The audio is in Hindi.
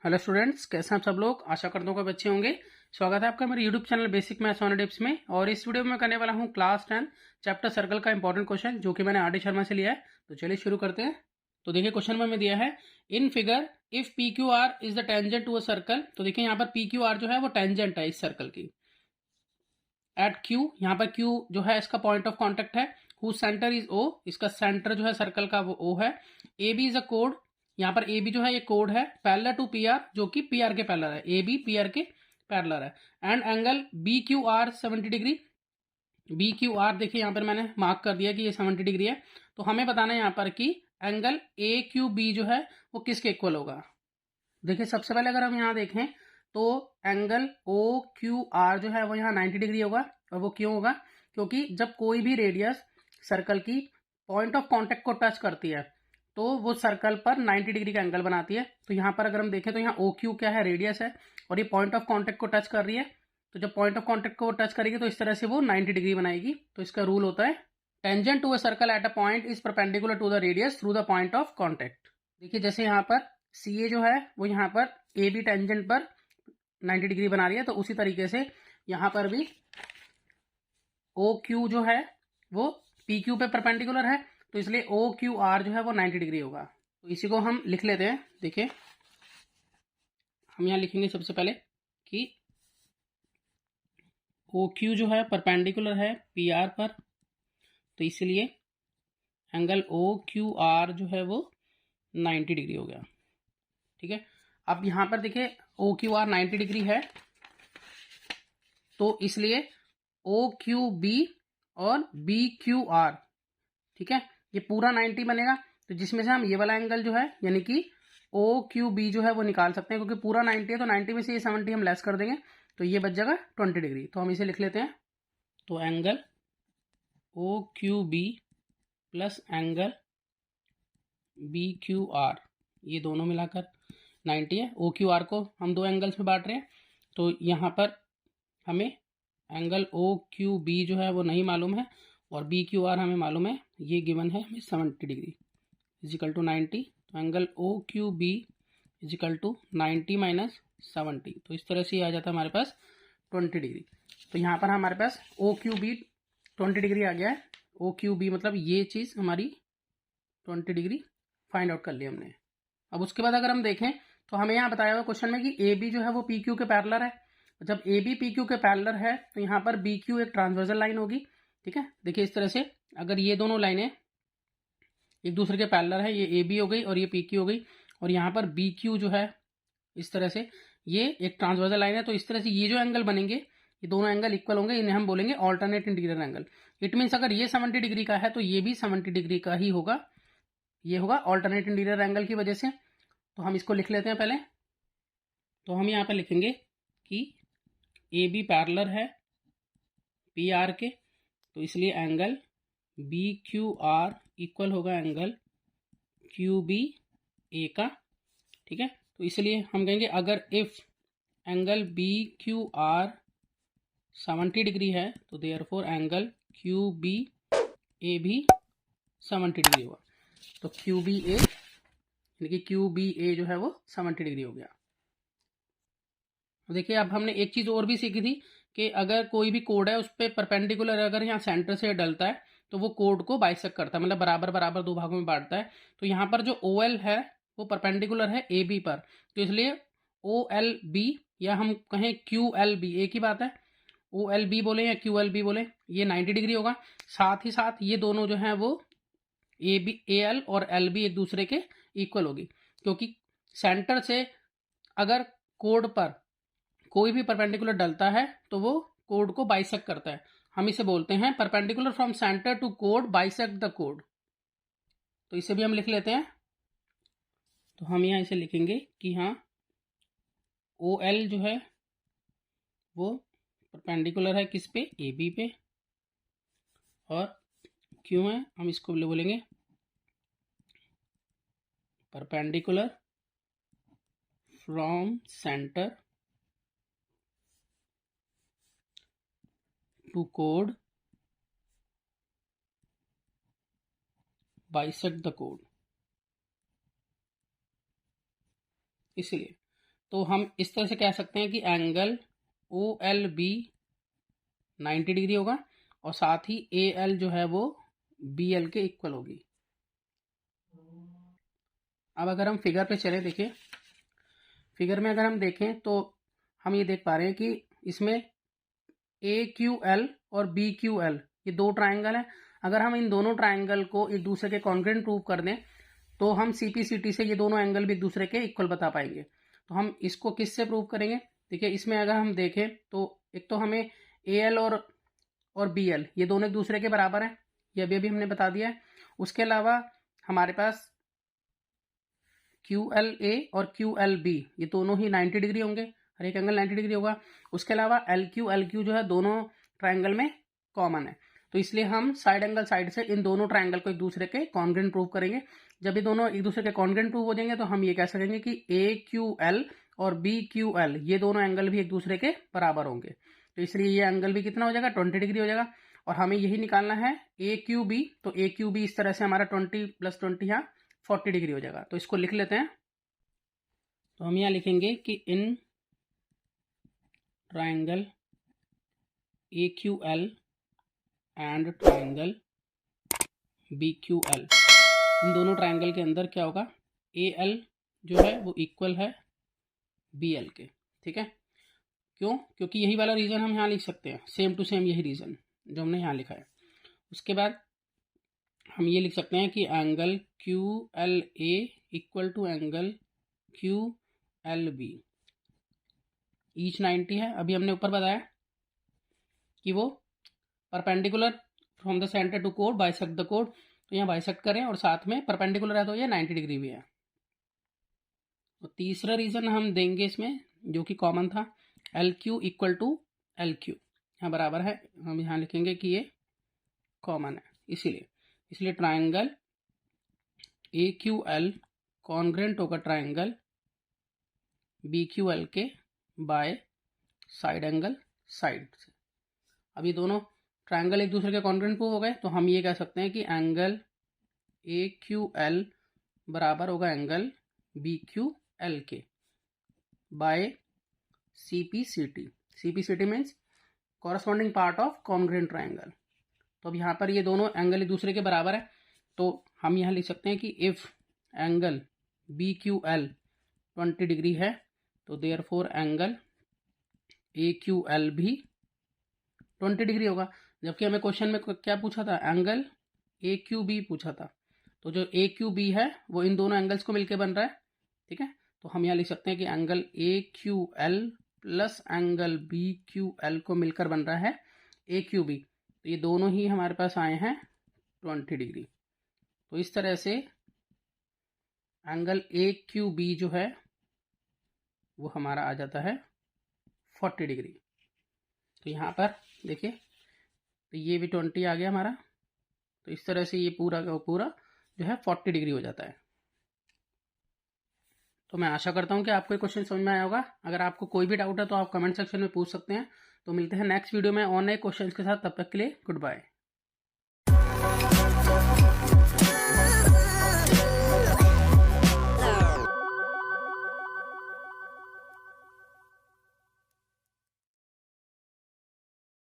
हेलो स्टूडेंट्स, कैसे हैं आप सब लोग। आशा करता हूँ कि अच्छे होंगे। स्वागत है आपका मेरे YouTube channel basic maths on tips में। और इस वीडियो में मैं करने वाला हूँ क्लास 10 चैप्टर सर्कल का इंपॉर्टेंट क्वेश्चन, जो कि मैंने आर डी शर्मा से लिया है। तो चलिए शुरू करते हैं। तो देखिए क्वेश्चन में दिया है, in figure if P Q R is the tangent to a circle. तो देखिए यहाँ पर पी क्यू आर जो है वो टेंजेंट है इस सर्कल की। एट क्यू, यहाँ पर क्यू जो है इसका पॉइंट ऑफ कॉन्टेक्ट है। हु सेंटर इज ओ, इसका सेंटर जो है सर्कल का वो ओ है। ए बी इज अ कोड, यहाँ पर ए बी जो है ये कोड है पैरेलल टू पी आर, जो कि पी आर के पैरेलल है। ए बी पी आर के पैरेलल है। And angle B Q R 70 degree. B Q R देखिए यहाँ पर मैंने मार्क कर दिया कि ये 70 डिग्री है। तो हमें बताना है यहाँ पर कि एंगल ए क्यू बी जो है वो किसके इक्वल होगा। देखिए सबसे पहले अगर हम यहाँ देखें तो एंगल ओ क्यू आर जो है वो यहाँ 90 डिग्री होगा। और वो क्यों होगा? क्योंकि जब कोई भी रेडियस सर्कल की पॉइंट ऑफ कांटेक्ट को टच करती है तो वो सर्कल पर 90 डिग्री का एंगल बनाती है। तो यहाँ पर अगर हम देखें तो यहाँ ओ क्यू क्या है, रेडियस है, और ये पॉइंट ऑफ कांटेक्ट को टच कर रही है। तो जब पॉइंट ऑफ कांटेक्ट को टच करेगी तो इस तरह से वो 90 डिग्री बनाएगी। तो इसका रूल होता है, tangent to a circle at a point is perpendicular to the radius through the point of contact. देखिए जैसे यहाँ पर सी ए जो है वो यहाँ पर ए बी टेंजेंट पर 90 डिग्री बना रही है, तो उसी तरीके से यहाँ पर भी ओ क्यू जो है वो पी क्यू पे परपेंडिकुलर है। तो इसलिए ओ क्यू आर जो है वो 90 डिग्री होगा। तो इसी को हम लिख लेते हैं। देखिए हम यहाँ लिखेंगे सबसे पहले कि ओ क्यू जो है परपेंडिकुलर है पी आर पर, तो इसलिए एंगल ओ क्यू आर जो है वो 90 डिग्री हो गया। ठीक है, अब यहाँ पर देखिए ओ क्यू आर 90 डिग्री है, तो इसलिए ओ क्यू बी और बी क्यू आर, ठीक है, ये पूरा 90 बनेगा। तो जिसमें से हम ये वाला एंगल जो है यानी कि ओ क्यू बी जो है वो निकाल सकते हैं, क्योंकि पूरा 90 है तो 90 में से ये 70 हम लेस कर देंगे, तो ये बच जाएगा 20 डिग्री। तो हम इसे लिख लेते हैं। तो angle O Q B plus angle B Q R, ये दोनों मिलाकर 90 है। ओ क्यू आर को हम दो एंगल्स में बांट रहे हैं, तो यहाँ पर हमें एंगल ओ क्यू बी जो है वो नहीं मालूम है, और बी क्यू आर हमें मालूम है, ये गिवन है हमें 70 डिग्री इजिकल टू 90। तो angle O Q B is equal to 90 minus 70, तो इस तरह से आ जाता है हमारे पास 20 डिग्री। तो यहाँ पर हमारे पास ओ क्यू बी 20 डिग्री आ गया है। ओ क्यू बी मतलब ये चीज़ हमारी 20 डिग्री फाइंड आउट कर ली हमने। अब उसके बाद अगर हम देखें तो हमें यहाँ बताया हुआ क्वेश्चन में कि ए बी जो है वो पी क्यू के पैरेलल है। जब ए बी पी क्यू के पैरेलल है तो यहाँ पर बी क्यू एक ट्रांसवर्सल लाइन होगी। ठीक है, देखिए इस तरह से अगर ये दोनों लाइनें एक दूसरे के पैरेलल है, ये ए बी हो गई और ये पी क्यू हो गई, और यहाँ पर बी क्यू जो है इस तरह से ये एक ट्रांसवर्सल लाइन है, तो इस तरह से ये जो एंगल बनेंगे ये दोनों एंगल इक्वल होंगे, इन्हें हम बोलेंगे alternate interior angle. It means अगर ये 70 डिग्री का है तो ये भी 70 डिग्री का ही होगा, ये होगा ऑल्टरनेट इंटीरियर एंगल की वजह से। तो हम इसको लिख लेते हैं पहले। तो हम यहाँ पर लिखेंगे कि ए बी पैरेलल है पी आर के, तो इसलिए angle B Q R equal होगा एंगल क्यू बी ए का। ठीक है, तो इसलिए हम कहेंगे अगर if angle B Q R 70 degree है तो therefore angle Q B A भी 70 डिग्री होगा। तो क्यू बी ए यानी कि क्यू बी ए जो है वो 70 डिग्री हो गया। देखिए अब हमने एक चीज़ और भी सीखी थी कि अगर कोई भी कोड है उस पर परपेंडिकुलर अगर यहाँ सेंटर से डलता है तो वो कोड को बाइसेक्ट करता है, मतलब बराबर बराबर दो भागों में बांटता है। तो यहाँ पर जो ओ एल है वो परपेंडिकुलर है ए बी पर, तो इसलिए ओ एल बी या हम कहें क्यू एल बी, एक ही बात है, ओ एल बी बोले या क्यू एल बी बोले, ये 90 डिग्री होगा। साथ ही साथ ये दोनों जो हैं वो ए बी ए एल और एल बी एक दूसरे के इक्वल होगी, क्योंकि सेंटर से अगर कोड पर कोई भी परपेंडिकुलर डलता है तो वो कोड को बाइसेक्ट करता है। हम इसे बोलते हैं perpendicular from centre to code bisect the code. तो इसे भी हम लिख लेते हैं। तो हम यहाँ इसे लिखेंगे कि हाँ ओ एल जो है वो परपेंडिकुलर है किस पे, ए बी पे, और क्यों है हम इसको बोलेंगे perpendicular from centre to code bisect the code. इसलिए तो हम इस तरह से कह सकते हैं कि angle O L B 90 degree होगा और साथ ही ए एल जो है वो बी एल के इक्वल होगी। अब अगर हम फिगर पे चले, देखिए फिगर में अगर हम देखें तो हम ये देख पा रहे हैं कि इसमें ए क्यू एल और बी क्यू एल ये दो ट्राइंगल हैं। अगर हम इन दोनों ट्राइंगल को एक दूसरे के कॉन्ग्रुएंट प्रूव कर दें तो हम सीपीसीटी से ये दोनों एंगल भी एक दूसरे के इक्वल बता पाएंगे। तो हम इसको किससे प्रूव करेंगे? देखिए इसमें अगर हम देखें तो एक तो हमें ए एल और बी एल ये दोनों एक दूसरे के बराबर हैं, ये अभी हमने बता दिया है। उसके अलावा हमारे पास क्यू एल ए और क्यू एल बी ये दोनों ही 90 डिग्री होंगे, हर एक एंगल 90 डिग्री होगा। उसके अलावा एल क्यू जो है दोनों ट्राइंगल में कॉमन है, तो इसलिए हम साइड एंगल साइड से इन दोनों ट्राइंगल को एक दूसरे के कॉन्ग्रुएंट प्रूव करेंगे। जब ये दोनों एक दूसरे के कॉन्ग्रुएंट प्रूव हो जाएंगे तो हम ये कह सकेंगे कि ए क्यू एल और बी क्यू एल ये दोनों एंगल भी एक दूसरे के बराबर होंगे। तो इसलिए ये एंगल भी कितना हो जाएगा? 20 डिग्री हो जाएगा। और हमें यही निकालना है ए क्यू बी, तो ए क्यू बी इस तरह से हमारा 20 + 20 यहाँ 40 डिग्री हो जाएगा। तो इसको लिख लेते हैं। तो हम यहाँ लिखेंगे कि in triangle A Q L and triangle B Q L, इन दोनों ट्राइंगल के अंदर क्या होगा? ए एल जो है वो इक्वल है बी एल के। ठीक है, क्यों? क्योंकि यही वाला रीजन हम यहाँ लिख सकते हैं, सेम टू सेम यही रीजन जो हमने यहाँ लिखा है। उसके बाद हम ये लिख सकते हैं कि angle Q L A equal to angle Q L B each 90 है। अभी हमने ऊपर बताया कि वो perpendicular from the centre to code bisect the code, तो यहाँ बाइसेक्ट करें और साथ में परपेंडिकुलर है तो ये 90 डिग्री भी है। तो तीसरा रीजन हम देंगे इसमें जो कि कॉमन था, L Q equal to L Q यहाँ बराबर है, हम यहाँ लिखेंगे कि ये कॉमन है। इसलिए triangle A Q L congruent होगा ट्राइंगल बी क्यू एल के बाय साइड एंगल साइड से। अब ये दोनों ट्राइंगल एक दूसरे के कॉन्ग्रुएंट प्रूव हो गए, तो हम ये कह सकते हैं कि एंगल ए क्यू एल बराबर होगा एंगल बी क्यू एल के by C P C T. C P C T means corresponding part of congruent triangle. तो अब यहाँ पर ये दोनों एंगल एक दूसरे के बराबर है, तो हम यहाँ लिख सकते हैं कि if angle B Q L 20 degree है तो therefore angle A Q L भी 20 डिग्री होगा। जबकि हमें क्वेश्चन में क्या पूछा था? एंगल ए क्यू बी पूछा था। तो जो ए क्यू बी है वो इन दोनों एंगल्स को मिलकर बन रहा है। ठीक है, तो हम यहाँ लिख सकते हैं कि angle A Q L plus angle B Q L को मिलकर बन रहा है ए क्यू बी। तो ये दोनों ही हमारे पास आए हैं 20 डिग्री। तो इस तरह से एंगल ए क्यू बी जो है वो हमारा आ जाता है 40 डिग्री। तो यहाँ पर देखिए, तो ये भी 20 आ गया हमारा। तो इस तरह से ये पूरा का पूरा जो है 40 डिग्री हो जाता है। तो मैं आशा करता हूँ कि आपको ये क्वेश्चन समझ में आया होगा। अगर आपको कोई भी डाउट है तो आप कमेंट सेक्शन में पूछ सकते हैं। तो मिलते हैं नेक्स्ट वीडियो में और नए क्वेश्चन के साथ। तब तक के लिए गुड बाय।